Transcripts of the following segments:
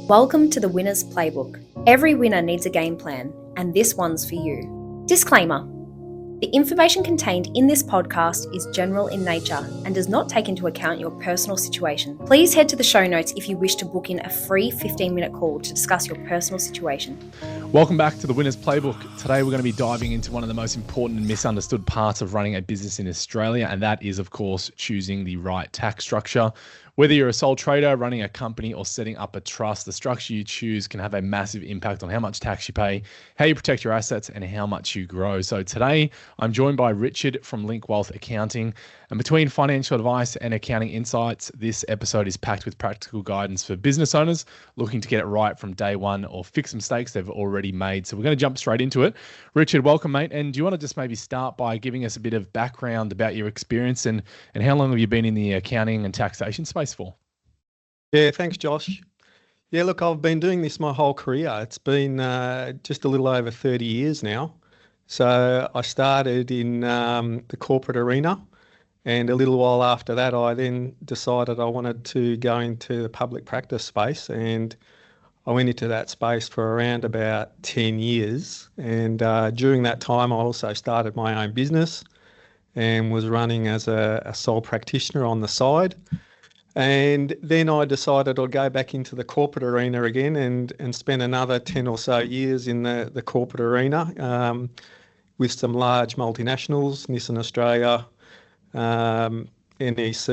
Welcome to the Winner's Playbook. Every winner needs a game plan, and this one's for you. Disclaimer: the information contained in this podcast is general in nature and does not take into account your personal situation. Please head to the show notes if you wish to book in a free 15-minute call to discuss your personal situation. Welcome back to the Winner's Playbook. Today we're going to be diving into one of the most important and misunderstood parts of running a business in Australia, and that is, of course, choosing the right tax structure. Whether you're a sole trader, running a company, or setting up a trust, the structure you choose can have a massive impact on how much tax you pay, how you protect your assets, and how much you grow. So today, I'm joined by Richard from Link Wealth Accounting. And between financial advice and accounting insights, this episode is packed with practical guidance for business owners looking to get it right from day one or fix mistakes they've already made. So we're going to jump straight into it. Richard, welcome, mate. And do you want to just maybe start by giving us a bit of background about your experience and how long have you been in the accounting and taxation space for? Yeah, thanks, Josh. Yeah, look, I've been doing this my whole career. It's been just a little over 30 years now. So I started in the corporate arena, and a little while after that, I then decided I wanted to go into the public practice space, and I went into that space for around about 10 years. And during that time, I also started my own business and was running as a sole practitioner on the side. And then I decided I'd go back into the corporate arena again and spend another 10 or so years in the corporate arena with some large multinationals, Nissan Australia, NEC,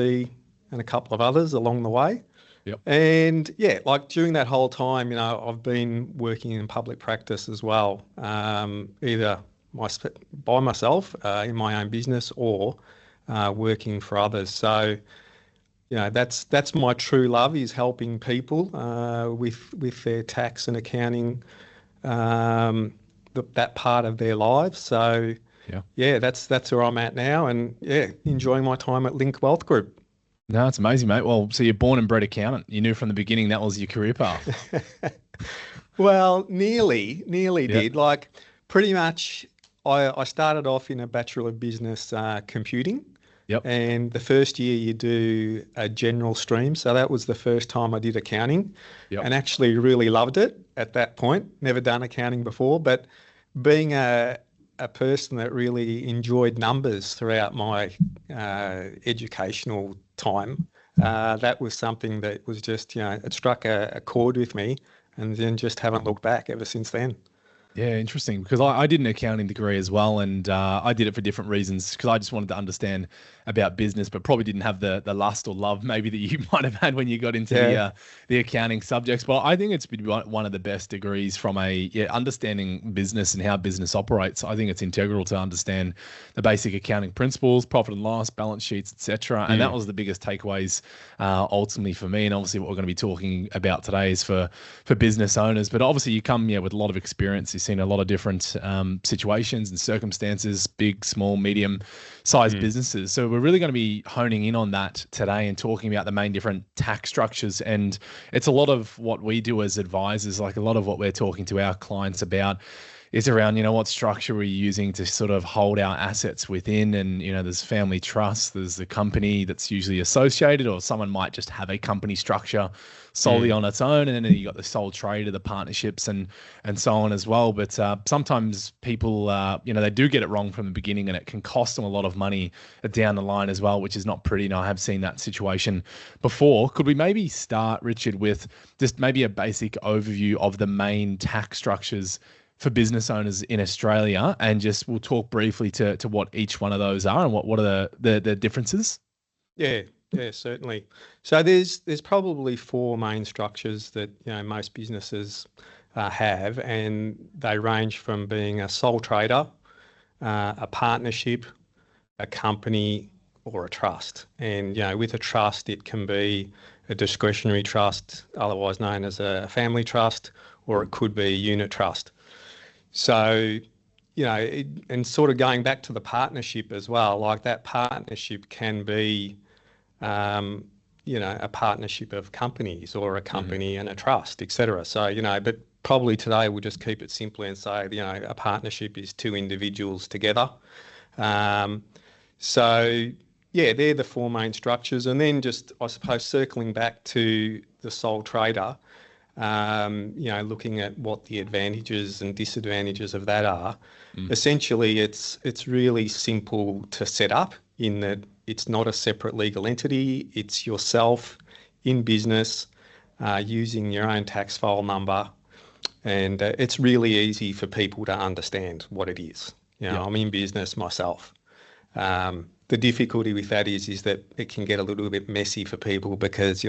and a couple of others along the way. Yep. And yeah, like during that whole time, you know, I've been working in public practice as well, either by myself in my own business or working for others. So, you know, that's my true love, is helping people with their tax and accounting, that part of their lives. So yeah, that's where I'm at now, and yeah, enjoying my time at Link Wealth Group. No, it's amazing, mate. Well, so you're born and bred accountant. You knew from the beginning that was your career path. Well, nearly did. Like pretty much, I started off in a Bachelor of Business Computing. Yep. And the first year you do a general stream. So that was the first time I did accounting. Yep. And actually really loved it at that point. Never done accounting before, but being a person that really enjoyed numbers throughout my educational time, that was something that was just, you know, it struck a chord with me, and then just haven't looked back ever since then. Yeah, interesting, because I did an accounting degree as well, and I did it for different reasons, because I just wanted to understand about business, but probably didn't have the lust or love maybe that you might have had when you got into the accounting subjects. But I think it's been one of the best degrees from understanding business and how business operates. I think it's integral to understand the basic accounting principles, profit and loss, balance sheets, etc. And that was the biggest takeaways ultimately for me. And obviously what we're going to be talking about today is for business owners. But obviously you come with a lot of experience. You've seen a lot of different situations and circumstances, big, small, medium sized businesses. So we're really going to be honing in on that today and talking about the main different tax structures. And it's a lot of what we do as advisors, like a lot of what we're talking to our clients about is around, you know, what structure we're using to sort of hold our assets within. And, you know, there's family trust, there's the company that's usually associated, or someone might just have a company structure solely on its own. And then you got the sole trader, the partnerships and so on as well. But sometimes people, you know, they do get it wrong from the beginning, and it can cost them a lot of money down the line as well, which is not pretty. And I have seen that situation before. Could we maybe start, Richard, with just maybe a basic overview of the main tax structures for business owners in Australia, and just we'll talk briefly to what each one of those are and what are the differences? Yeah, certainly. So there's probably four main structures that, you know, most businesses have, and they range from being a sole trader, a partnership, a company, or a trust. And, you know, with a trust, it can be a discretionary trust, otherwise known as a family trust, or it could be a unit trust. So, you know, and sort of going back to the partnership as well, like that partnership can be, you know, a partnership of companies or a company and a trust, etc. So, you know, but probably today we'll just keep it simple and say, you know, a partnership is two individuals together. So, yeah, they're the four main structures. And then just, I suppose, circling back to the sole trader, looking at what the advantages and disadvantages of that are. Essentially, it's really simple to set up in that it's not a separate legal entity. It's yourself in business using your own tax file number. And it's really easy for people to understand what it is. I'm in business myself. The difficulty with that is that it can get a little bit messy for people because,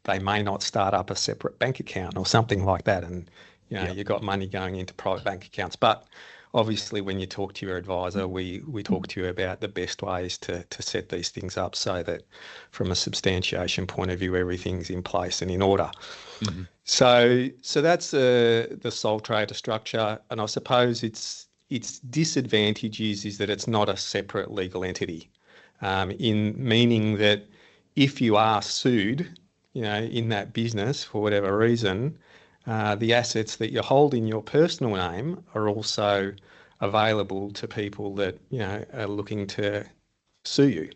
they may not start up a separate bank account or something like that. And, you've got money going into private bank accounts. But obviously, when you talk to your advisor, we talk to you about the best ways to set these things up so that from a substantiation point of view, everything's in place and in order. Mm-hmm. So that's the sole trader structure. And I suppose its disadvantage is that it's not a separate legal entity, in meaning that if you are sued, in that business for whatever reason, the assets that you hold in your personal name are also available to people that, are looking to sue you.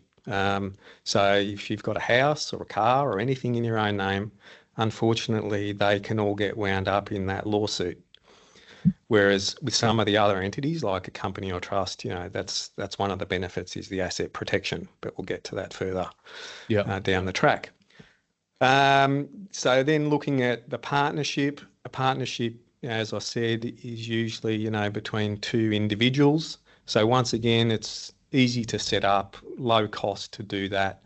So if you've got a house or a car or anything in your own name, unfortunately, they can all get wound up in that lawsuit. Whereas with some of the other entities, like a company or trust, that's one of the benefits is the asset protection, but we'll get to that further down the track. So then looking at the partnership, a partnership, as I said, is usually, between two individuals. So once again, it's easy to set up, low cost to do that.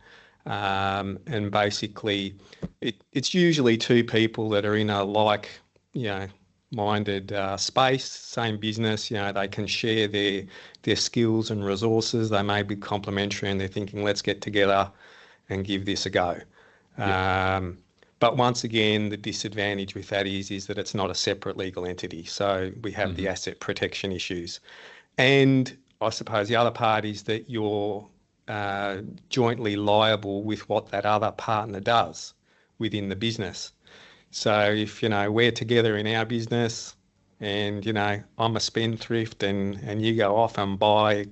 And basically it's usually two people that are in a minded space, same business, they can share their skills and resources. They may be complementary and they're thinking, let's get together and give this a go. But once again, the disadvantage with that is that it's not a separate legal entity. So we have the asset protection issues. And I suppose the other part is that you're jointly liable with what that other partner does within the business. So if, we're together in our business and, I'm a spendthrift and you go off and buy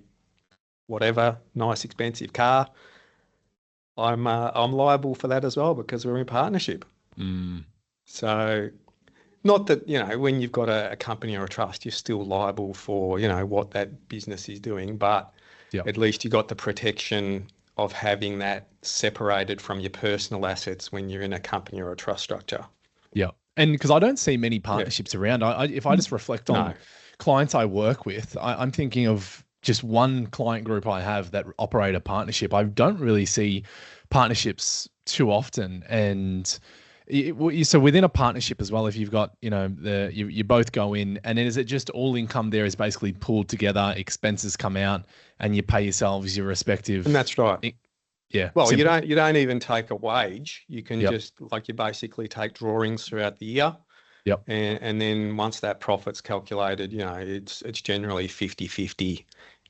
whatever nice expensive car, I'm liable for that as well because we're in partnership. So not that, when you've got a company or a trust, you're still liable for, what that business is doing, but at least you got the protection of having that separated from your personal assets when you're in a company or a trust structure. Yeah. And because I don't see many partnerships around, if I just reflect on clients I work with, I'm thinking of just one client group I have that operate a partnership. I don't really see partnerships too often. And so within a partnership as well, if you've got, you both go in and then is it just all income there is basically pooled together, expenses come out and you pay yourselves your respective. And that's right. Well, simple. You don't even take a wage. You can just you basically take drawings throughout the year. And then once that profit's calculated, it's generally 50-50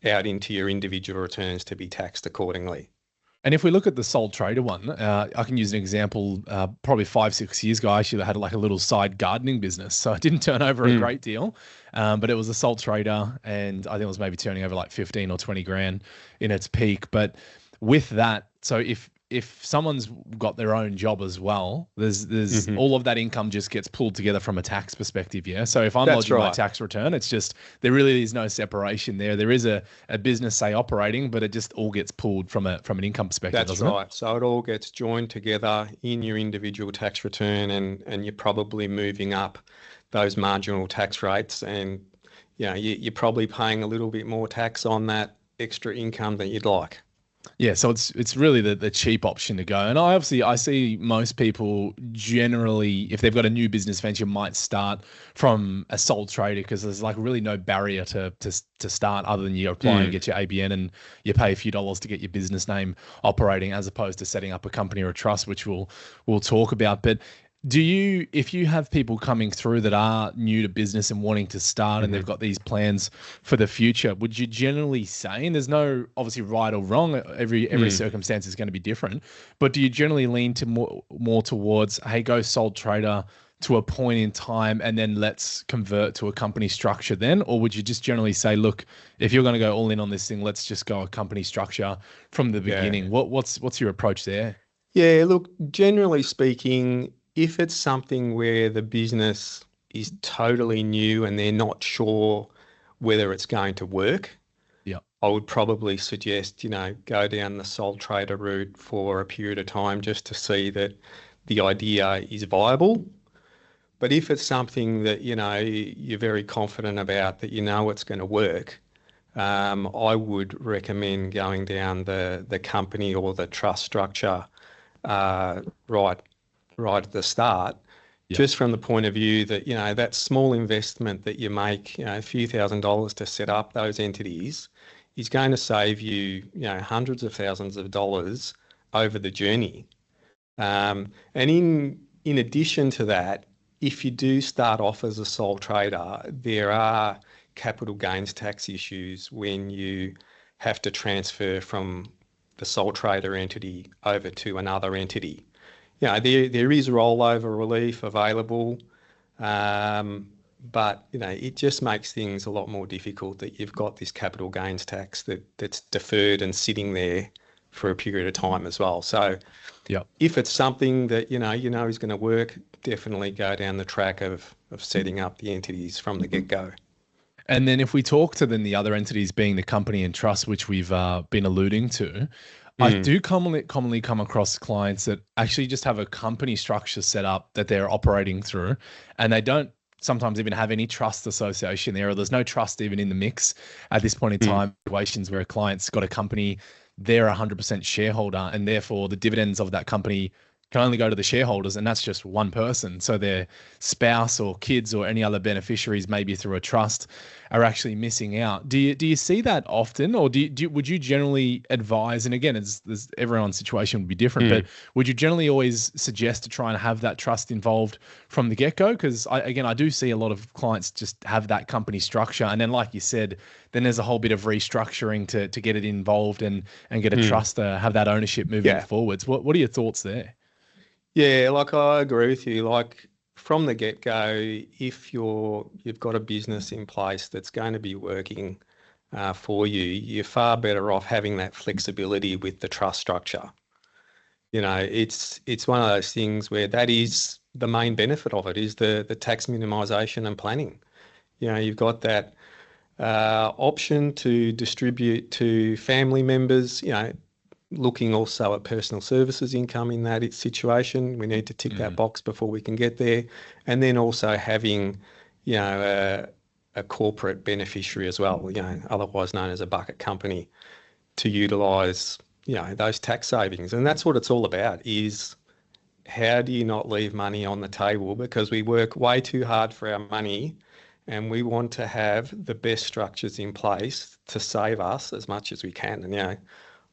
out into your individual returns to be taxed accordingly. And if we look at the sole trader one, I can use an example. Probably 5-6 years ago, I actually had like a little side gardening business. So it didn't turn over a great deal, but it was a sole trader, and I think it was maybe turning over like 15 or 20 grand in its peak. But with that, so if someone's got their own job as well, there's all of that income just gets pulled together from a tax perspective. Yeah. So if I'm lodging my tax return, it's just, there really is no separation there. There is a business, say, operating, but it just all gets pulled from an income perspective. That's right. So it all gets joined together in your individual tax return, and you're probably moving up those marginal tax rates, and you're probably paying a little bit more tax on that extra income than you'd like. Yeah, so it's really the cheap option to go. And I see most people generally, if they've got a new business venture, might start from a sole trader because there's like really no barrier to start other than you apply and get your ABN and you pay a few dollars to get your business name operating, as opposed to setting up a company or a trust, which we'll talk about. But if you have people coming through that are new to business and wanting to start and they've got these plans for the future, would you generally say, and there's no obviously right or wrong, every circumstance is going to be different, but do you generally lean to more towards, hey, go sole trader to a point in time and then let's convert to a company structure then? Or would you just generally say, look, if you're going to go all in on this thing, let's just go a company structure from the beginning? What's your approach there? Yeah, look, generally speaking, If it's something where the business is totally new and they're not sure whether it's going to work, Yeah. I would probably suggest, go down the sole trader route for a period of time just to see that the idea is viable. But if it's something that, you're very confident about, that it's going to work, I would recommend going down the company or the trust structure right at the start, Yeah. just from the point of view that, that small investment that you make, a few $1,000s to set up those entities is going to save you, hundreds of thousands of dollars over the journey. And in addition to that, if you do start off as a sole trader, there are capital gains tax issues when you have to transfer from the sole trader entity over to another entity. There is rollover relief available, but it just makes things a lot more difficult that you've got this capital gains tax that's deferred and sitting there for a period of time as well. So Yeah. if it's something that is going to work, definitely go down the track of setting up the entities from the get-go. And then if we talk to then the other entities being the company and trust, which we've been alluding to, I do commonly come across clients that actually just have a company structure set up that they're operating through, and they don't sometimes even have any trust association there, or there's no trust even in the mix at this point in time. Situations where a client's got a company, they're 100% shareholder, and therefore the dividends of that company can only go to the shareholders, and that's just one person. So their spouse or kids or any other beneficiaries, maybe through a trust, are actually missing out. Do you see that often, or would you generally advise? And again, everyone's situation would be different, but would you generally always suggest to try and have that trust involved from the get-go? Because I do see a lot of clients just have that company structure, and then like you said, then there's a whole bit of restructuring to get it involved and get a trust to have that ownership moving forwards. What are your thoughts there? Yeah, like I agree with you. Like from the get-go, if you've got a business in place that's going to be working for you, you're far better off having that flexibility with the trust structure. It's one of those things where that is the main benefit of it, is the tax minimisation and planning. You've got that option to distribute to family members, looking also at personal services income in that situation. We need to tick that box before we can get there. And then also having, a corporate beneficiary as well, otherwise known as a bucket company, to utilise, those tax savings. And that's what it's all about, is how do you not leave money on the table? Because we work way too hard for our money, and we want to have the best structures in place to save us as much as we can. And,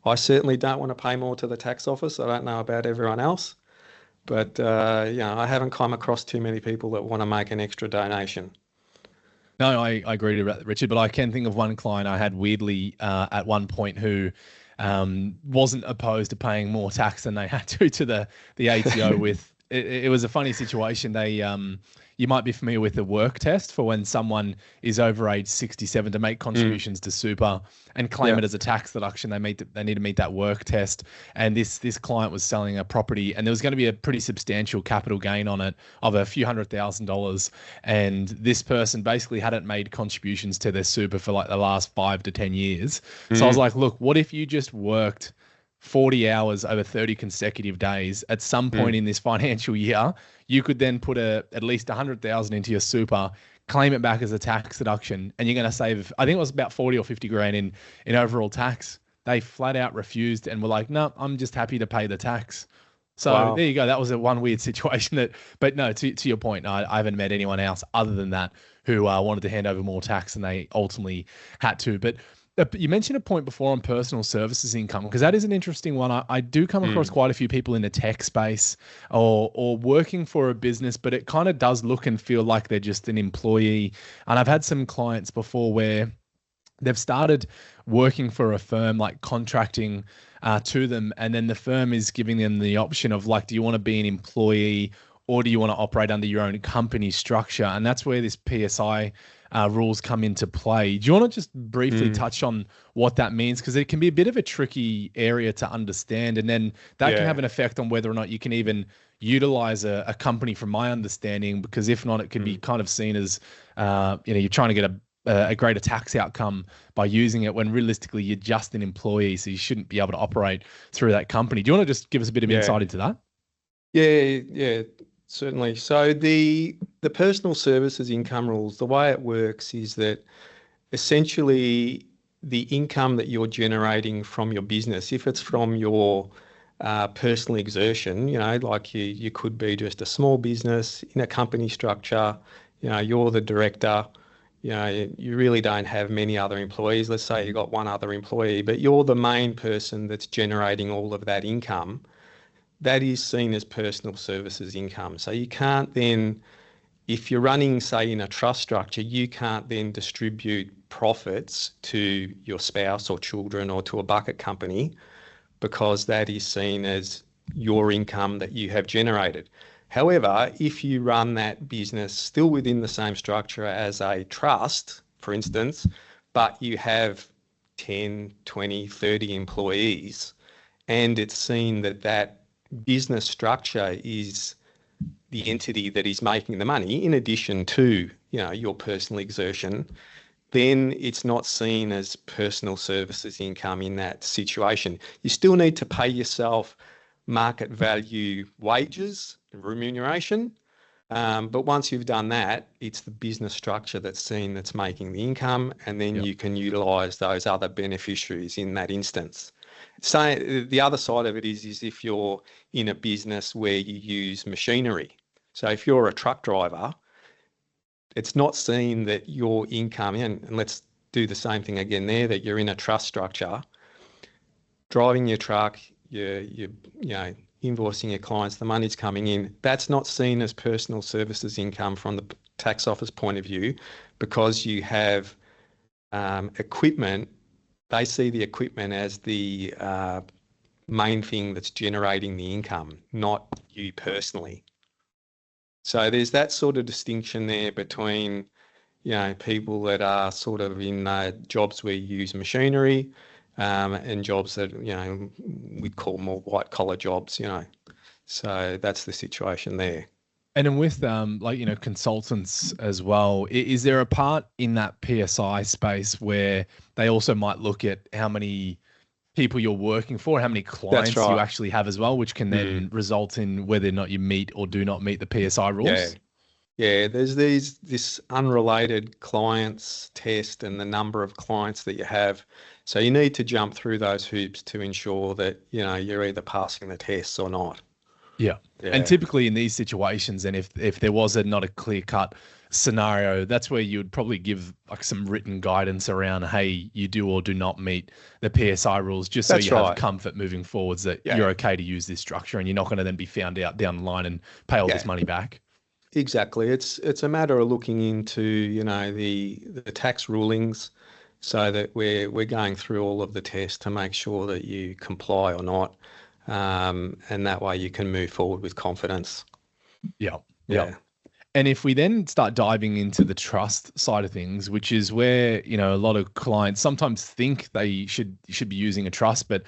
I certainly don't want to pay more to the tax office. I don't know about everyone else, but I haven't come across too many people that want to make an extra donation. No, I agree with Richard, but I can think of one client I had weirdly at one point who wasn't opposed to paying more tax than they had to the ATO with. It was a funny situation. They you might be familiar with the work test for when someone is over age 67 to make contributions to super and claim it as a tax deduction. They need to meet that work test. And this client was selling a property, and there was going to be a pretty substantial capital gain on it of a few $100,000. And this person basically hadn't made contributions to their super for like the last 5 to 10 years. So I was like, look, what if you just worked 40 hours over 30 consecutive days? At some point in this financial year, you could then put at least 100,000 into your super, claim it back as a tax deduction, and you're going to save, I think it was about 40 or 50 grand in overall tax. They flat out refused and were like, no, I'm just happy to pay the tax. So There you go. That was one weird situation but no, to your point, I haven't met anyone else other than that who wanted to hand over more tax, and they ultimately had to. But you mentioned a point before on personal services income, because that is an interesting one. I do come across quite a few people in the tech space or working for a business, but it kind of does look and feel like they're just an employee. And I've had some clients before where they've started working for a firm, like contracting to them, and then the firm is giving them the option of like, do you want to be an employee or do you want to operate under your own company structure? And that's where this PSI rules come into play. Do you want to just briefly touch on what that means? Because it can be a bit of a tricky area to understand, and then that can have an effect on whether or not you can even utilize a company, from my understanding, because if not, it could be kind of seen as, you're trying to get a greater tax outcome by using it, when realistically you're just an employee, so you shouldn't be able to operate through that company. Do you want to just give us a bit of insight into that? Yeah, certainly. So the personal services income rules, the way it works is that essentially the income that you're generating from your business, if it's from your personal exertion, like you could be just a small business in a company structure, you're the director, you really don't have many other employees. Let's say you've got one other employee, but you're the main person that's generating all of that income. That is seen as personal services income. So you can't then, if you're running, say, in a trust structure, you can't then distribute profits to your spouse or children or to a bucket company, because that is seen as your income that you have generated. However, if you run that business still within the same structure as a trust, for instance, but you have 10, 20, 30 employees, and it's seen that that business structure is the entity that is making the money in addition to, your personal exertion, then it's not seen as personal services income in that situation. You still need to pay yourself market value wages, remuneration, but once you've done that, it's the business structure that's making the income, and then you can utilise those other beneficiaries in that instance. So the other side of it is if you're in a business where you use machinery. So if you're a truck driver, it's not seen that your income, and let's do the same thing again there, that you're in a trust structure, driving your truck, you're invoicing your clients, the money's coming in. That's not seen as personal services income from the tax office point of view, because you have equipment. They see the equipment as the main thing that's generating the income, not you personally. So there's that sort of distinction there between, people that are sort of in jobs where you use machinery, and jobs that, we'd call more white collar jobs, So that's the situation there. And then with consultants as well, is there a part in that PSI space where they also might look at how many people you're working for, how many clients you actually have as well, which can then result in whether or not you meet or do not meet the PSI rules? Yeah, there's this unrelated clients test and the number of clients that you have. So you need to jump through those hoops to ensure that, you're either passing the tests or not. Yeah. And typically in these situations, and if there was not a clear-cut scenario, that's where you would probably give like some written guidance around, hey, you do or do not meet the PSI rules, just so you have comfort moving forwards that you're okay to use this structure, and you're not going to then be found out down the line and pay all this money back. Exactly. It's a matter of looking into, the tax rulings, so that we're going through all of the tests to make sure that you comply or not. And that way you can move forward with confidence. Yeah. And if we then start diving into the trust side of things, which is where, a lot of clients sometimes think they should be using a trust, but,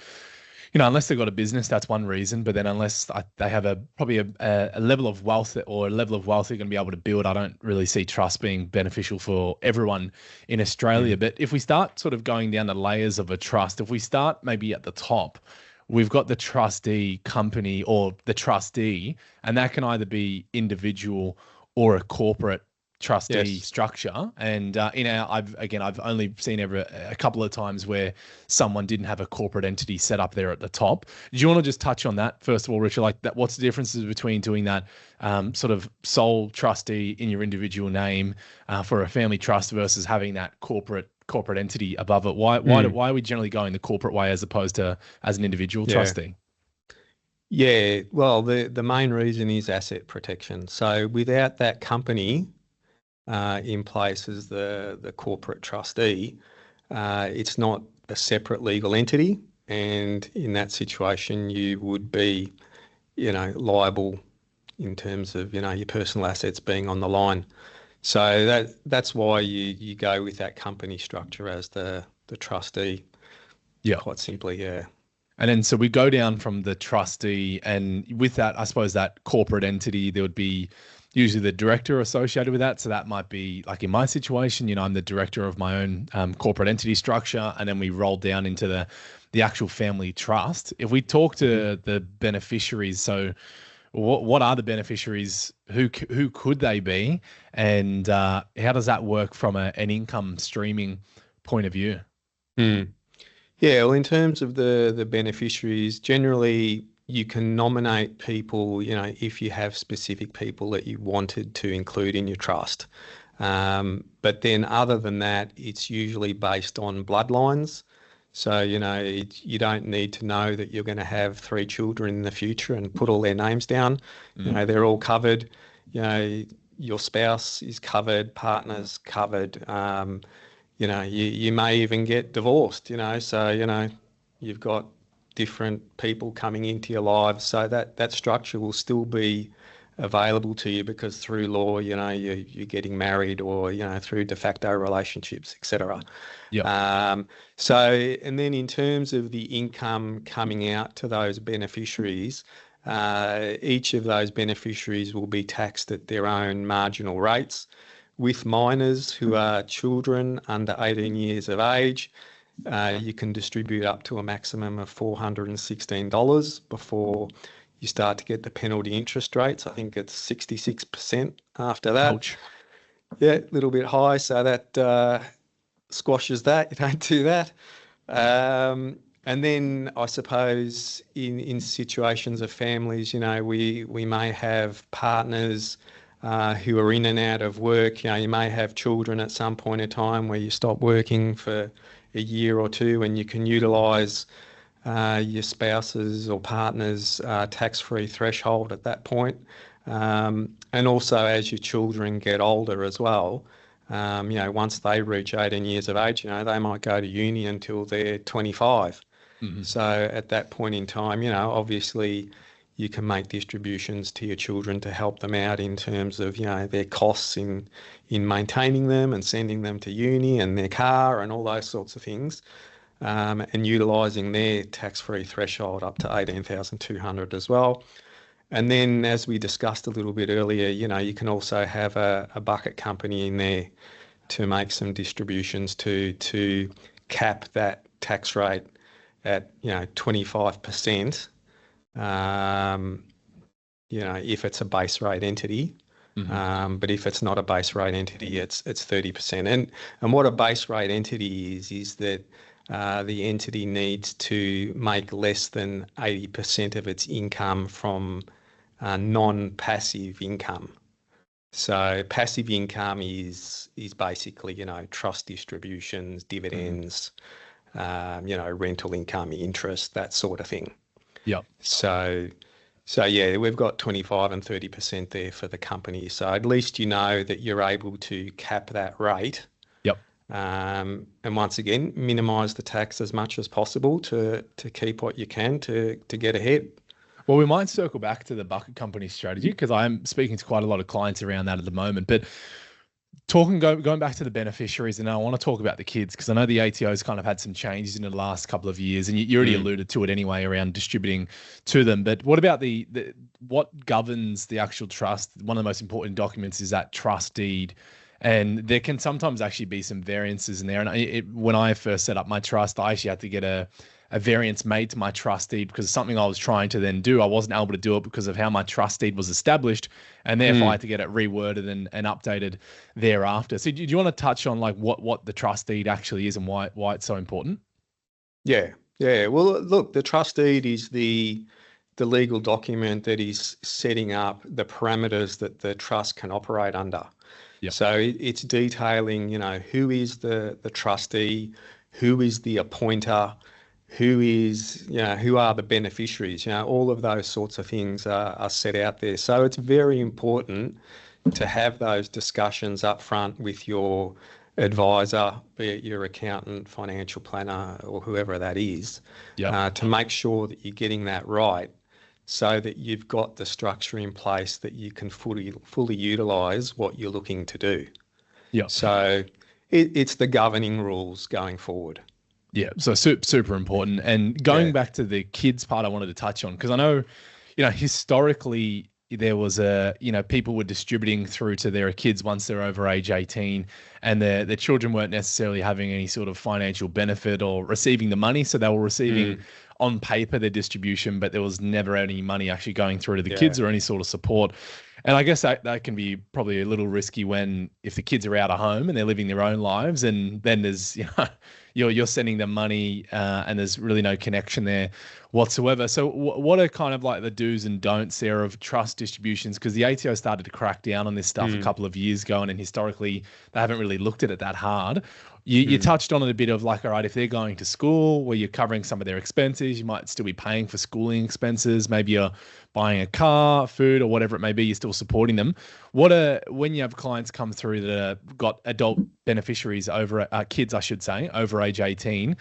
unless they've got a business, that's one reason. But then unless they have probably a level of wealth or a level of wealth they're going to be able to build, I don't really see trust being beneficial for everyone in Australia. But if we start sort of going down the layers of a trust, if we start maybe at the top, we've got the trustee company or the trustee, and that can either be individual or a corporate trustee structure. And I've only seen a couple of times where someone didn't have a corporate entity set up there at the top. Do you want to just touch on that first of all, Richard? Like that, what's the differences between doing that sort of sole trustee in your individual name for a family trust versus having that corporate entity above it? Why are we generally going the corporate way as opposed to as an individual trustee? Yeah, well, the main reason is asset protection. So without that company in place as the corporate trustee, it's not a separate legal entity, and in that situation you would be, liable, in terms of, you know, your personal assets being on the line. So that's why you go with that company structure as the trustee. Yeah. Quite simply, yeah. And then so we go down from the trustee, and with that, I suppose that corporate entity, there would be usually the director associated with that. So that might be like in my situation, you know, I'm the director of my own corporate entity structure, and then we roll down into the actual family trust. If we talk to the beneficiaries, so what are the beneficiaries? Who could they be? And how does that work from an income streaming point of view? Yeah, well, in terms of the beneficiaries, generally you can nominate people, you know, if you have specific people that you wanted to include in your trust. But then other than that, it's usually based on bloodlines. So, you know, you don't need to know that you're going to have 3 children in the future and put all their names down. You know, they're all covered. You know, your spouse is covered, partner's covered. You know, you may even get divorced, you know, so, you know, you've got different people coming into your lives. So that structure will still be available to you because through law, you know, you're getting married or, you know, through de facto relationships, etc. Yeah. So, and then in terms of the income coming out to those beneficiaries, each of those beneficiaries will be taxed at their own marginal rates. With minors who are children under 18 years of age, you can distribute up to a maximum of $416 before you start to get the penalty interest rates. I think it's 66% after that. Ouch. Yeah, a little bit high, so that squashes that. You don't do that. And then I suppose in situations of families, you know, we may have partners who are in and out of work. You know, you may have children at some point in time where you stop working for a year or two and you can utilise your spouse's or partner's tax-free threshold at that point. And also as your children get older as well, you know, once they reach 18 years of age, you know, they might go to uni until they're 25. So at that point in time, you know, obviously you can make distributions to your children to help them out in terms of, you know, their costs in maintaining them and sending them to uni and their car and all those sorts of things, and utilising their tax-free threshold up to 18,200 as well. And then, as we discussed a little bit earlier, you know, you can also have a bucket company in there to make some distributions to cap that tax rate at, you know, 25%. You know, if it's a base rate entity, but if it's not a base rate entity, it's 30%. And what a base rate entity is that the entity needs to make less than 80% of its income from non-passive income. So passive income is basically, you know, trust distributions, dividends, you know, rental income, interest, that sort of thing. Yep. So yeah, we've got 25 and 30% there for the company. So at least you know that you're able to cap that rate. Yep. And once again, minimise the tax as much as possible to keep what you can to get ahead. Well, we might circle back to the bucket company strategy because I'm speaking to quite a lot of clients around that at the moment. But going back to the beneficiaries, and I want to talk about the kids because I know the ATO's kind of had some changes in the last couple of years, and you already alluded to it anyway around distributing to them. But what about what governs the actual trust? One of the most important documents is that trust deed, and there can sometimes actually be some variances in there. And when I first set up my trust, I actually had to get a variance made to my trust deed because something I was trying to then do, I wasn't able to do it because of how my trust deed was established, and therefore I had to get it reworded and updated thereafter. So do you want to touch on like what the trust deed actually is and why it's so important? Yeah. Well, look, the trust deed is the legal document that is setting up the parameters that the trust can operate under. Yep. So it's detailing, you know, who is the trustee, who is the appointer, who are the beneficiaries, you know, all of those sorts of things are set out there. So it's very important to have those discussions up front with your advisor, be it your accountant, financial planner, or whoever that is, Yep. to make sure that you're getting that right so that you've got the structure in place that you can fully utilize what you're looking to do. Yeah. So it's the governing rules going forward. Yeah, so super important. And going back to the kids part, I wanted to touch on, because I know, historically there was people were distributing through to their kids once they're over age 18, and their children weren't necessarily having any sort of financial benefit or receiving the money. So they were receiving on paper their distribution, but there was never any money actually going through to the kids or any sort of support. And I guess that can be probably a little risky if the kids are out of home and they're living their own lives, and then there's you're sending them money and there's really no connection there whatsoever. So what are kind of like the do's and don'ts there of trust distributions? Because the ATO started to crack down on this stuff a couple of years ago, and historically they haven't really looked at it that hard. You touched on it a bit of like, all right, if they're going to school where you're covering some of their expenses, you might still be paying for schooling expenses. Maybe you're buying a car, food, or whatever it may be, you're still supporting them. When you have clients come through that have got adult beneficiaries kids, I should say, over age 18,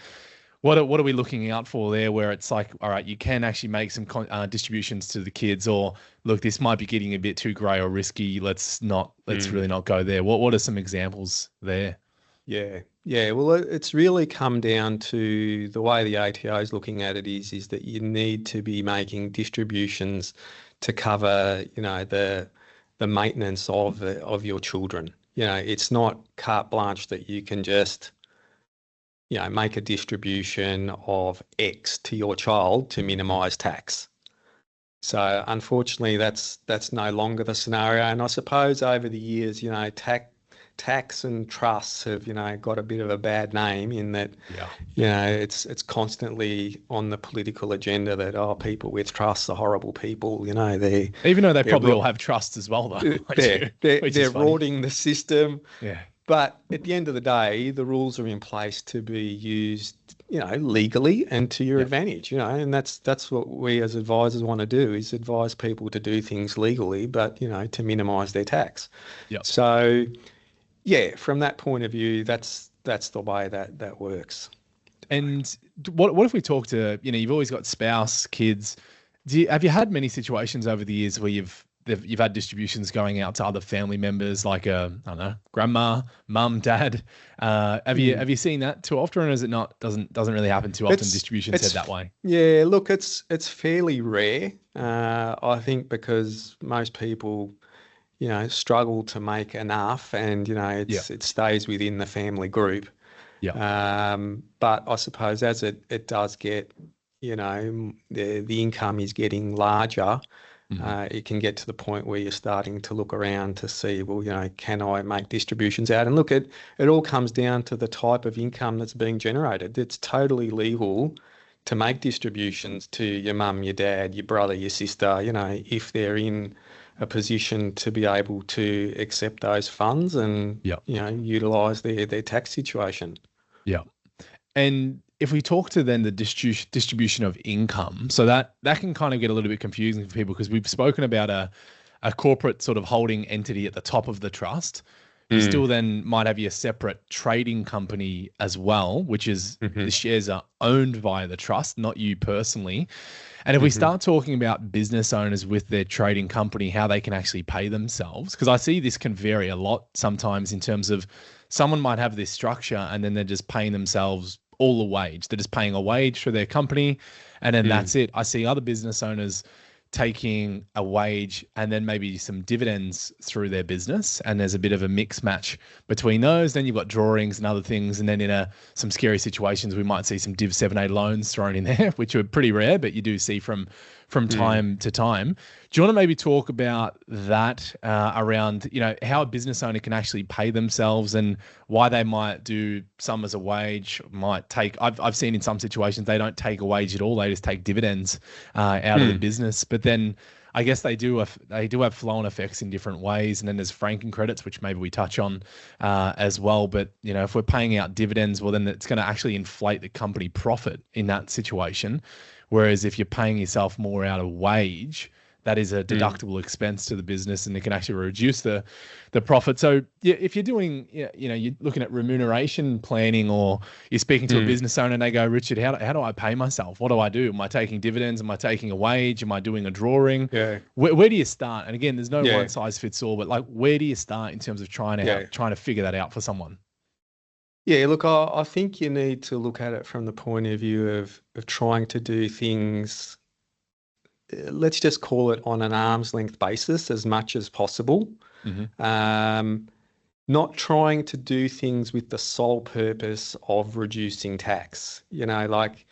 what are we looking out for there where it's like, all right, you can actually make some distributions to the kids, or look, this might be getting a bit too grey or risky. Let's really not go there. What are some examples there? Yeah. Well, it's really come down to the way the ATO is looking at it is that you need to be making distributions to cover, the maintenance of your children. It's not carte blanche that you can just, make a distribution of X to your child to minimise tax. So unfortunately, that's no longer the scenario. And I suppose over the years, tax and trusts have, got a bit of a bad name in that, it's constantly on the political agenda that, people with trusts are horrible people, even though they probably all have trusts as well, though. They're rorting the system. Yeah. But at the end of the day, the rules are in place to be used, legally and to your advantage, and that's what we as advisors want to do, is advise people to do things legally, but, to minimise their tax. Yep. So, from that point of view, that's the way that works. And what if we talk to, you've always got spouse, kids. Have you had many situations over the years where you've had distributions going out to other family members, like I don't know, grandma, mum, dad? Have you seen that too often, or is it not? Doesn't really happen too often? Distributions head that way. Yeah, look, it's fairly rare. I think because most people, struggle to make enough, and it stays within the family group. Yeah. But I suppose as it does get, the income is getting larger. It can get to the point where you're starting to look around to see, well, can I make distributions out? And look, it all comes down to the type of income that's being generated. It's totally legal to make distributions to your mum, your dad, your brother, your sister, if they're in a position to be able to accept those funds and, utilise their tax situation. Yeah. And if we talk to then the distribution of income, so that can kind of get a little bit confusing for people, because we've spoken about a corporate sort of holding entity at the top of the trust. You still then might have your separate trading company as well, which is the shares are owned via the trust, not you personally. And if we start talking about business owners with their trading company, how they can actually pay themselves, because I see this can vary a lot sometimes in terms of someone might have this structure and then they're just paying themselves all a wage. They're just paying a wage for their company, and then that's it. I see other business owners taking a wage and then maybe some dividends through their business, and there's a bit of a mix match between those. Then you've got drawings and other things, and then in some scary situations we might see some Div 7A loans thrown in there, which are pretty rare, but you do see from time to time. Do you want to maybe talk about that around, how a business owner can actually pay themselves, and why they might do some as a wage, might take, I've seen in some situations they don't take a wage at all, they just take dividends out of the business. But then I guess they do have flow-on effects in different ways, and then there's franking credits, which maybe we touch on as well. But if we're paying out dividends, well, then it's going to actually inflate the company profit in that situation. Whereas if you're paying yourself more out of wage, that is a deductible expense to the business, and it can actually reduce the profit. So yeah, if you're doing, you're looking at remuneration planning, or you're speaking to a business owner and they go, Richard, how do I pay myself? What do I do? Am I taking dividends? Am I taking a wage? Am I doing a drawing? Yeah. Where do you start? And again, there's no one size fits all, but like, where do you start in terms of trying to figure that out for someone? Yeah, look, I think you need to look at it from the point of view of trying to do things, let's just call it on an arm's length basis as much as possible. Not trying to do things with the sole purpose of reducing tax. Like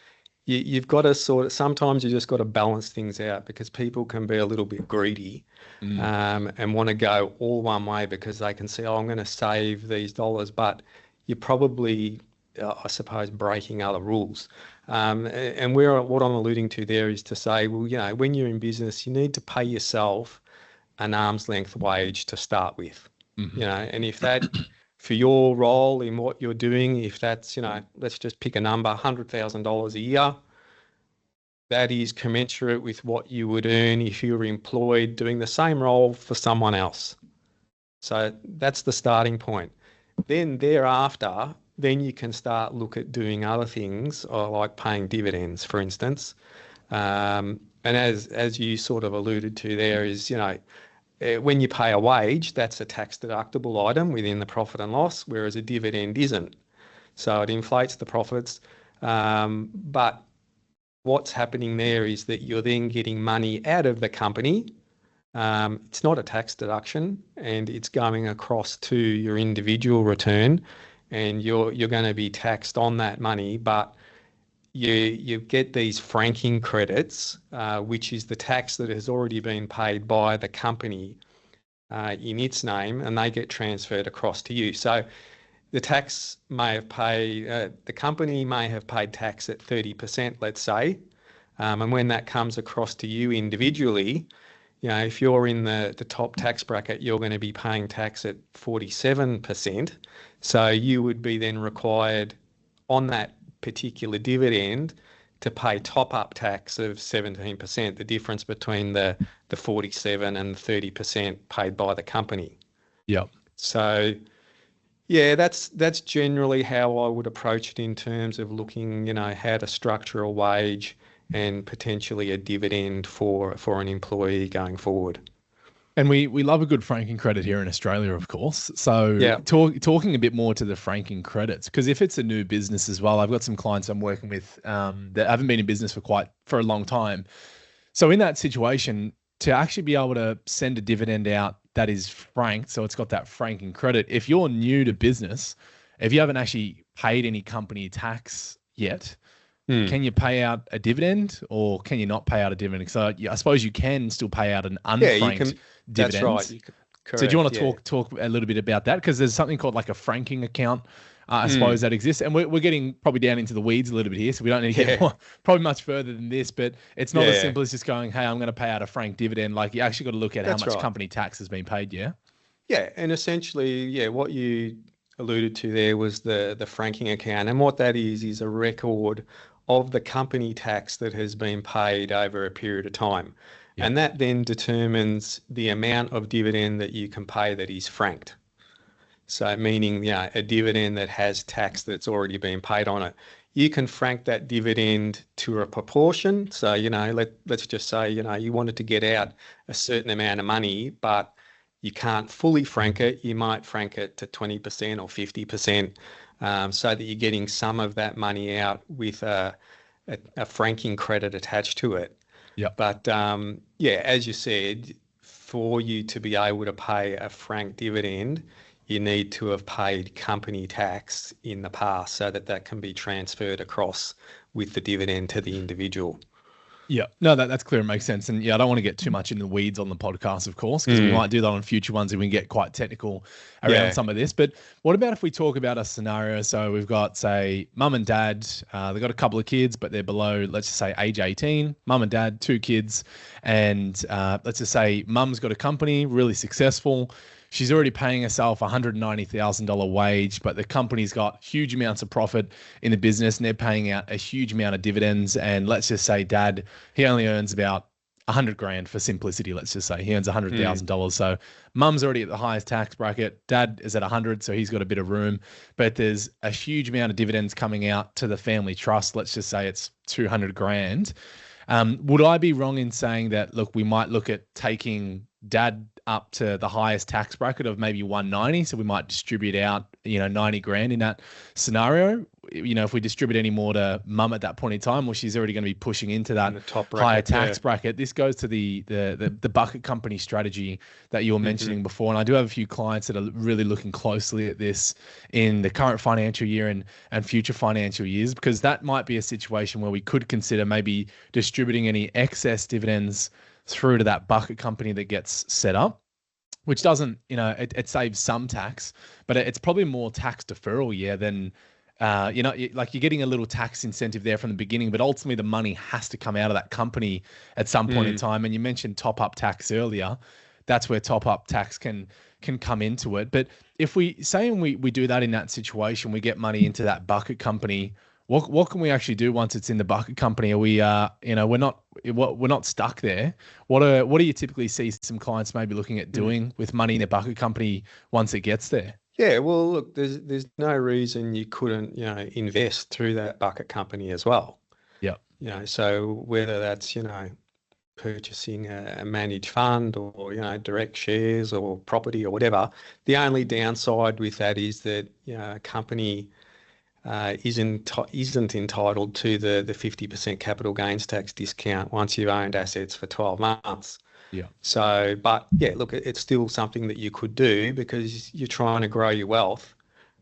you've got to sometimes you just got to balance things out, because people can be a little bit greedy and want to go all one way because they can say, I'm going to save these dollars, but you're probably, I suppose, breaking other rules. And what I'm alluding to there is to say, well, when you're in business, you need to pay yourself an arm's length wage to start with. And if that, for your role in what you're doing, if that's, let's just pick a number, $100,000 a year, that is commensurate with what you would earn if you were employed doing the same role for someone else. So that's the starting point. Then thereafter, you can start look at doing other things, like paying dividends, for instance. And as you sort of alluded to there is, when you pay a wage, that's a tax deductible item within the profit and loss, whereas a dividend isn't. So it inflates the profits. But what's happening there is that you're then getting money out of the company. It's not a tax deduction, and it's going across to your individual return, and you're going to be taxed on that money. But you get these franking credits, which is the tax that has already been paid by the company in its name, and they get transferred across to you. So the tax may have paid, the company may have paid tax at 30%, let's say, and when that comes across to you individually, if you're in the top tax bracket, you're going to be paying tax at 47%. So you would be then required on that particular dividend to pay top-up tax of 17%, the difference between the 47 and the 30% paid by the company. Yep. So, yeah, that's generally how I would approach it in terms of looking, how to structure a wage and potentially a dividend for an employee going forward. And we love a good franking credit here in Australia, of course. So talking a bit more to the franking credits, because if it's a new business as well, I've got some clients I'm working with that haven't been in business for a long time. So in that situation, to actually be able to send a dividend out that is franked, so it's got that franking credit, if you're new to business, if you haven't actually paid any company tax yet, can you pay out a dividend, or can you not pay out a dividend? So I suppose you can still pay out an unfranked dividend. That's right. So do you want to talk a little bit about that? Because there's something called like a franking account, I suppose, that exists. And we're getting probably down into the weeds a little bit here, so we don't need to get probably much further than this. But it's not as simple as just going, hey, I'm going to pay out a franked dividend. Like, you actually got to look at how much company tax has been paid, yeah? Yeah, and essentially, what you alluded to there was the franking account. And what that is a record of the company tax that has been paid over a period of time. Yep. And that then determines the amount of dividend that you can pay that is franked. So meaning, a dividend that has tax that's already been paid on it. You can frank that dividend to a proportion. So, let's just say, you wanted to get out a certain amount of money, but you can't fully frank it. You might frank it to 20% or 50%. So that you're getting some of that money out with a franking credit attached to it. Yeah. But as you said, for you to be able to pay a franked dividend, you need to have paid company tax in the past so that can be transferred across with the dividend to the individual. Yeah, no, that's clear. It makes sense. And I don't want to get too much in the weeds on the podcast, of course, because we might do that on future ones and we can get quite technical around some of this. But what about if we talk about a scenario? So we've got, say, mum and dad, they've got a couple of kids, but they're below, let's just say, age 18, mum and dad, 2 kids. And let's just say mum's got a company, really successful. She's already paying herself $190,000 wage, but the company's got huge amounts of profit in the business and they're paying out a huge amount of dividends. And let's just say dad, he only earns about 100 grand for simplicity, let's just say. He earns $100,000. So mum's already at the highest tax bracket. Dad is at 100, so he's got a bit of room. But there's a huge amount of dividends coming out to the family trust. Let's just say it's 200 grand. Would I be wrong in saying that, look, we might look at taking dad up to the highest tax bracket of maybe 190? So we might distribute out, 90 grand in that scenario. If we distribute any more to mum at that point in time, well, she's already going to be pushing into that the top bracket, higher tax bracket. This goes to the bucket company strategy that you were mentioning before. And I do have a few clients that are really looking closely at this in the current financial year and future financial years, because that might be a situation where we could consider maybe distributing any excess dividends through to that bucket company that gets set up, which doesn't, it saves some tax, but it's probably more tax deferral than, like you're getting a little tax incentive there from the beginning, but ultimately the money has to come out of that company at some point in time. And you mentioned top-up tax earlier. That's where top-up tax can come into it. But if we do that in that situation, we get money into that bucket company, what can we actually do once it's in the bucket company? Are we, we're not stuck there. What do you typically see some clients maybe looking at doing with money in the bucket company once it gets there? Yeah, well, look, there's no reason you couldn't, invest through that bucket company as well. Yeah. So whether that's, purchasing a managed fund or, direct shares or property or whatever, the only downside with that is that, a company isn't entitled to the 50% capital gains tax discount once you've owned assets for 12 months. Yeah. So, but yeah, look, it's still something that you could do because you're trying to grow your wealth.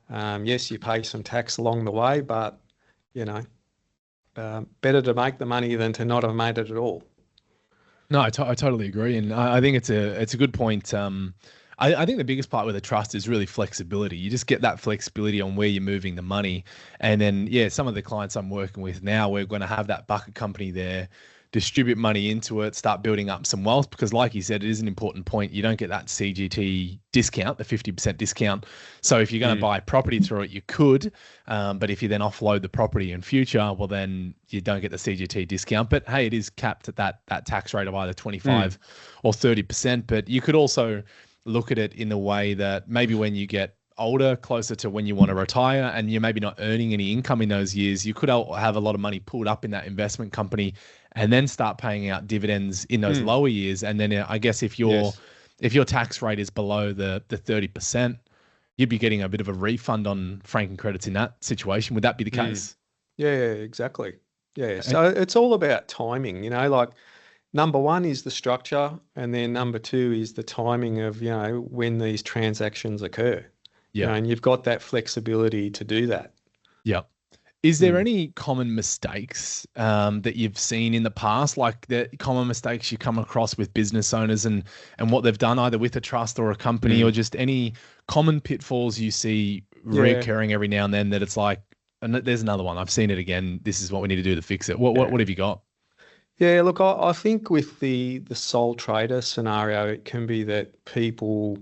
Yes, you pay some tax along the way, but better to make the money than to not have made it at all. No, I totally agree, and I think it's a good point. I think the biggest part with a trust is really flexibility. You just get that flexibility on where you're moving the money, and then some of the clients I'm working with now, we're going to have that bucket company there, distribute money into it, start building up some wealth, because like you said, it is an important point. You don't get that CGT discount, the 50% discount. So if you're going to buy property through it, you could, but if you then offload the property in future, well, then you don't get the CGT discount. But hey, it is capped at that tax rate of either 25 or 30%. But you could also look at it in the way that maybe when you get older, closer to when you want to retire, and you're maybe not earning any income in those years, you could have a lot of money pulled up in that investment company and then start paying out dividends in those lower years. And then I guess if your tax rate is below the 30%, you'd be getting a bit of a refund on franking credits in that situation. Would that be the case? Yeah, exactly. Yeah. So it's all about timing, like number one is the structure, and then number two is the timing of, when these transactions occur. Yeah. And you've got that flexibility to do that. Yeah. Is there any common mistakes that you've seen in the past, like the common mistakes you come across with business owners and what they've done either with a trust or a company, or just any common pitfalls you see reoccurring every now and then that it's like, and there's another one, I've seen it again, this is what we need to do to fix it. What have you got? Yeah, look, I think with the sole trader scenario, it can be that people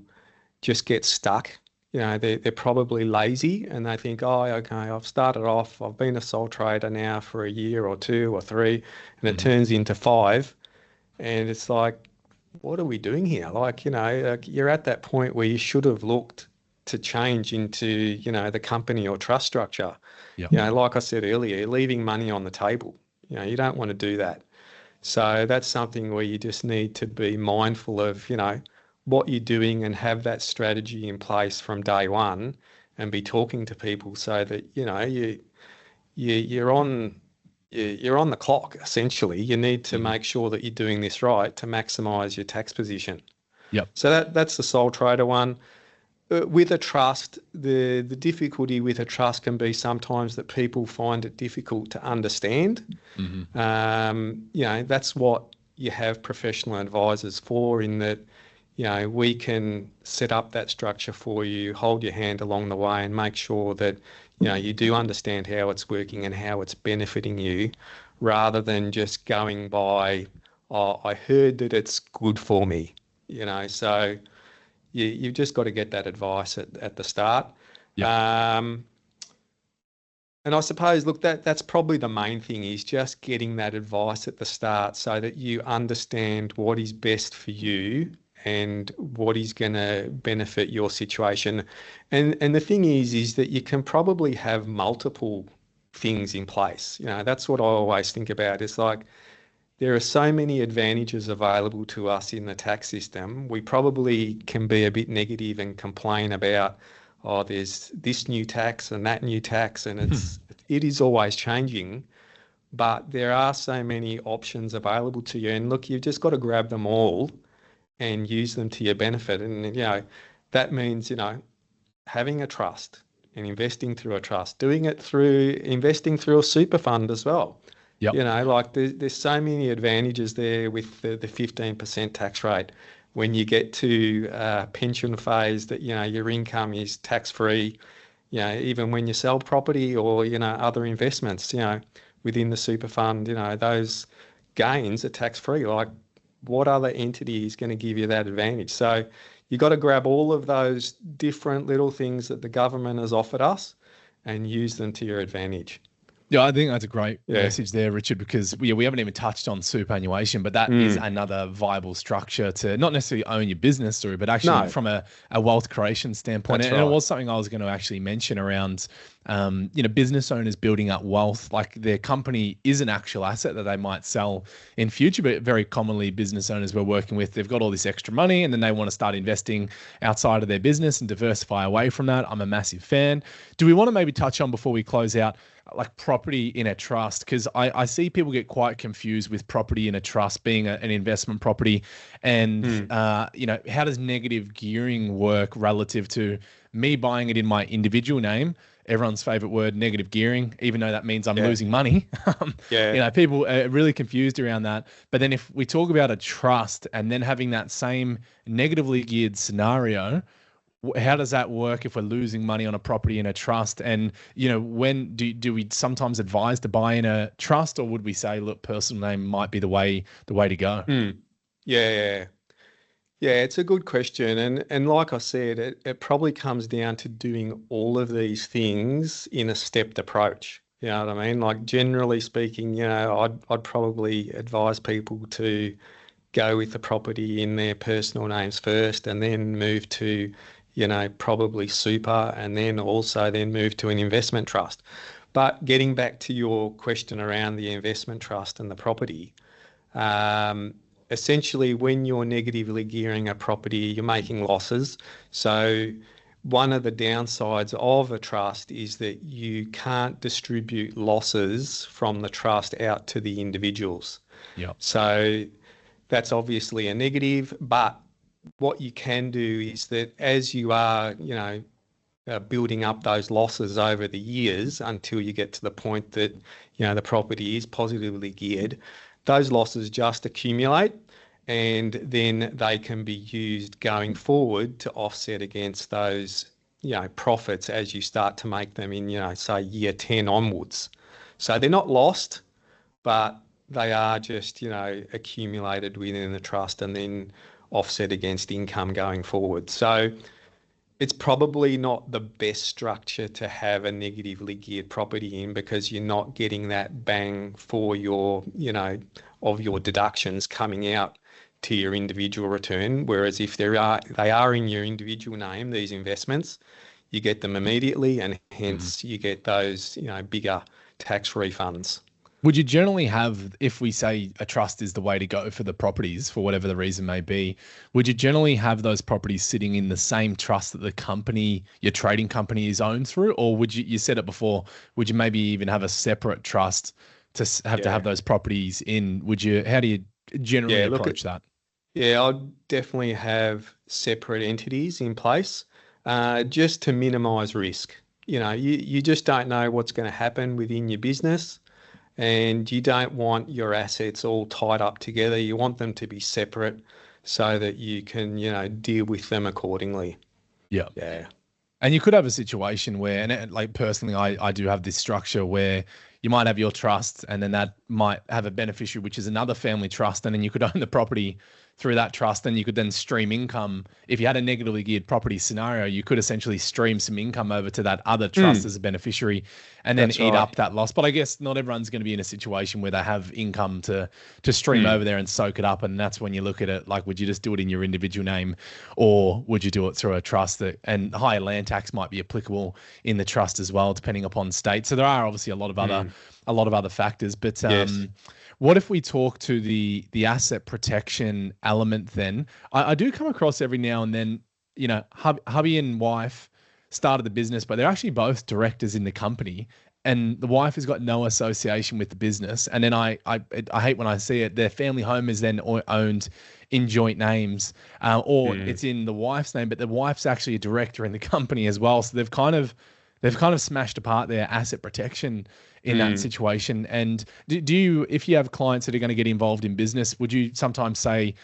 just get stuck. They're probably lazy and they think, oh, okay, I've started off, I've been a sole trader now for a year or 2 or 3, and it turns into 5. And it's like, what are we doing here? Like, you're at that point where you should have looked to change into, the company or trust structure. Yeah. Like I said earlier, you're leaving money on the table. You don't want to do that. So that's something where you just need to be mindful of, what you're doing and have that strategy in place from day one, and be talking to people so that, you're on the clock, essentially. You need to make sure that you're doing this right to maximize your tax position. Yep. So that's the sole trader one. With a trust, the difficulty with a trust can be sometimes that people find it difficult to understand. That's what you have professional advisors for, in that, we can set up that structure for you, hold your hand along the way, and make sure that, you do understand how it's working and how it's benefiting you, rather than just going by, oh, I heard that it's good for me, so you've just got to get that advice at the start. Yeah. And I suppose, look, that's probably the main thing, is just getting that advice at the start so that you understand what is best for you and what is going to benefit your situation. And the thing is that you can probably have multiple things in place. That's what I always think about. It's like there are so many advantages available to us in the tax system. We probably can be a bit negative and complain about, oh, there's this new tax and that new tax, and it is always changing. But there are so many options available to you, and look, you've just got to grab them all and use them to your benefit. And that means having a trust and investing through a trust, doing it through investing through a super fund as well. Yep. Like there's so many advantages there with the 15% tax rate. When you get to pension phase, that your income is tax free. Even when you sell property or other investments, within the super fund, those gains are tax free. Like, what other entity is going to give you that advantage? So you got to grab all of those different little things that the government has offered us and use them to your advantage. Yeah, I think that's a great message there, Richard, because we haven't even touched on superannuation, but that is another viable structure to not necessarily own your business through, but actually from a wealth creation standpoint. That's and right. It was something I was going to actually mention around, business owners building up wealth. Like, their company is an actual asset that they might sell in future, but very commonly business owners we're working with, they've got all this extra money and then they want to start investing outside of their business and diversify away from that. I'm a massive fan. Do we want to maybe touch on, before we close out, like property in a trust? Because I see people get quite confused with property in a trust being an investment property, and how does negative gearing work relative to me buying it in my individual name? Everyone's favorite word, negative gearing, even though that means I'm losing money. People are really confused around that. But then if we talk about a trust and then having that same negatively geared scenario, how does that work if we're losing money on a property in a trust? And, when do we sometimes advise to buy in a trust, or would we say, look, personal name might be the way to go? Yeah, it's a good question. And like I said, it probably comes down to doing all of these things in a stepped approach. You know what I mean? Like, generally speaking, I'd probably advise people to go with the property in their personal names first, and then move to probably super, and then move to an investment trust. But getting back to your question around the investment trust and the property, essentially when you're negatively gearing a property, you're making losses. So one of the downsides of a trust is that you can't distribute losses from the trust out to the individuals. Yep. So that's obviously a negative, but what you can do is that as you are, building up those losses over the years until you get to the point that, the property is positively geared, those losses just accumulate, and then they can be used going forward to offset against those, profits as you start to make them in, say year 10 onwards. So they're not lost, but they are just, accumulated within the trust and then offset against income going forward. So it's probably not the best structure to have a negatively geared property in, because you're not getting that bang for your, of your deductions coming out to your individual return. Whereas if they are in your individual name, these investments, you get them immediately, and hence you get those, bigger tax refunds. Would you generally have, if we say a trust is the way to go for the properties, for whatever the reason may be, would you generally have those properties sitting in the same trust that the company, your trading company, is owned through? Or would you said it before, would you maybe even have a separate trust to have those properties in? How do you generally approach that? Yeah, I'd definitely have separate entities in place, just to minimize risk. You just don't know what's going to happen within your business. And you don't want your assets all tied up together. You want them to be separate so that you can, deal with them accordingly. Yeah. Yeah. And you could have a situation where, and like personally, I do have this structure where you might have your trust, and then that might have a beneficiary, which is another family trust, and then you could own the property through that trust, and you could then stream income. If you had a negatively geared property scenario, you could essentially stream some income over to that other trust as a beneficiary and then eat up that loss. But I guess not everyone's going to be in a situation where they have income to stream over there and soak it up. And that's when you look at it like, would you just do it in your individual name, or would you do it through a trust and higher land tax might be applicable in the trust as well, depending upon state. So there are obviously a lot of other factors, but what if we talk to the asset protection element then? I do come across every now and then, hubby and wife started the business, but they're actually both directors in the company, and the wife has got no association with the business. And then I hate when I see it, their family home is then owned in joint names, or it's in the wife's name, but the wife's actually a director in the company as well. So they've kind of smashed apart their asset protection in that situation. And do you, if you have clients that are going to get involved in business, would you sometimes say,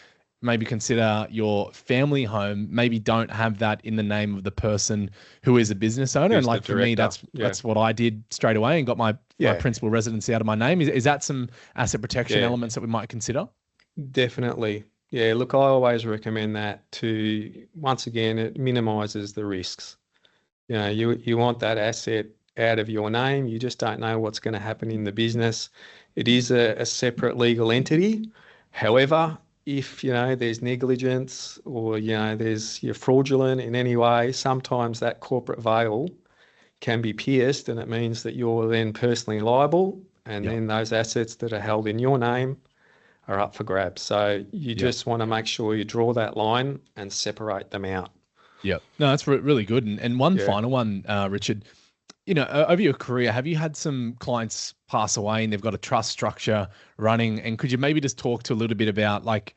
maybe consider your family home, maybe don't have that in the name of the person who is a business owner? And like for me, that's what I did straight away and got my principal residency out of my name. Is that some asset protection elements that we might consider? Definitely. Yeah, look, I always recommend that once again, it minimises the risks. You want that asset out of your name. You just don't know what's going to happen in the business. It is a separate legal entity. However, if there's negligence or you're fraudulent in any way, sometimes that corporate veil can be pierced, and it means that you're then personally liable, and then those assets that are held in your name are up for grabs. So you just want to make sure you draw that line and separate them out. Yeah, no, that's really good. And one final one, Richard. Over your career, have you had some clients pass away and they've got a trust structure running? And could you maybe just talk to a little bit about, like,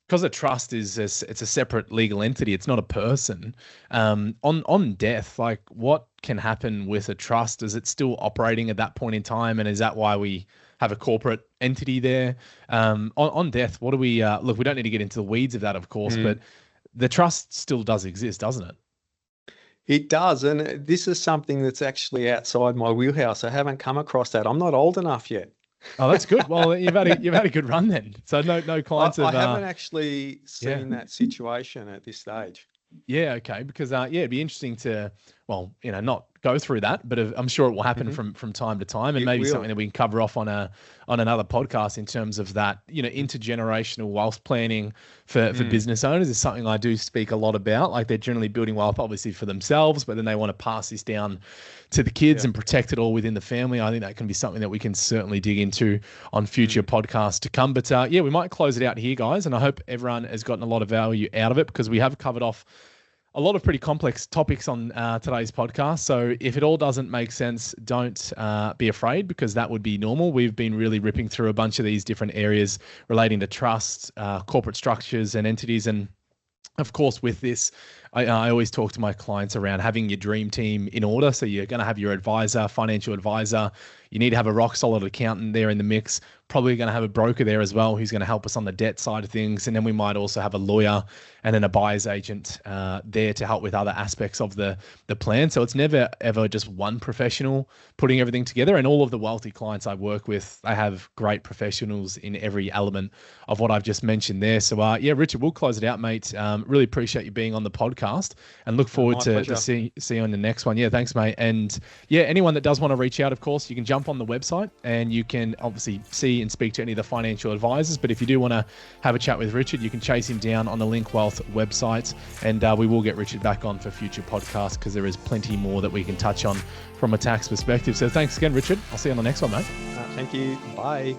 because a trust it's a separate legal entity, it's not a person. On death, like, what can happen with a trust? Is it still operating at that point in time? And is that why we have a corporate entity there? On death, what do we look? We don't need to get into the weeds of that, of course, but the trust still does exist, doesn't it? It does, and this is something that's actually outside my wheelhouse. I haven't come across that. I'm not old enough yet. Oh, that's good. Well, you've had a good run then. So no clients. I haven't actually seen that situation at this stage. Yeah, okay. Because it'd be interesting to, not go through that, but I'm sure it will happen from time to time, and maybe something that we can cover off on another podcast in terms of that. Intergenerational wealth planning for business owners is something I do speak a lot about. Like, they're generally building wealth obviously for themselves, but then they want to pass this down to the kids and protect it all within the family. I think that can be something that we can certainly dig into on future podcasts to come. But we might close it out here, guys, and I hope everyone has gotten a lot of value out of it, because we have covered off a lot of pretty complex topics on today's podcast. So if it all doesn't make sense, don't be afraid, because that would be normal. We've been really ripping through a bunch of these different areas relating to trust, corporate structures and entities. And of course, with this, I always talk to my clients around having your dream team in order. So you're going to have your advisor, financial advisor. You need to have a rock solid accountant there in the mix. Probably going to have a broker there as well, who's going to help us on the debt side of things. And then we might also have a lawyer and then a buyer's agent there to help with other aspects of the plan. So it's never, ever just one professional putting everything together. And all of the wealthy clients I work with, I have great professionals in every element of what I've just mentioned there. So Richard, we'll close it out, mate. Really appreciate you being on the podcast, and look forward to see you on the next one. Yeah, thanks, mate. And anyone that does want to reach out, of course, you can jump on the website and you can obviously see and speak to any of the financial advisors. But if you do want to have a chat with Richard, you can chase him down on the Link Wealth website, and we will get Richard back on for future podcasts, because there is plenty more that we can touch on from a tax perspective. So thanks again, Richard. I'll see you on the next one, mate. Thank you. Bye.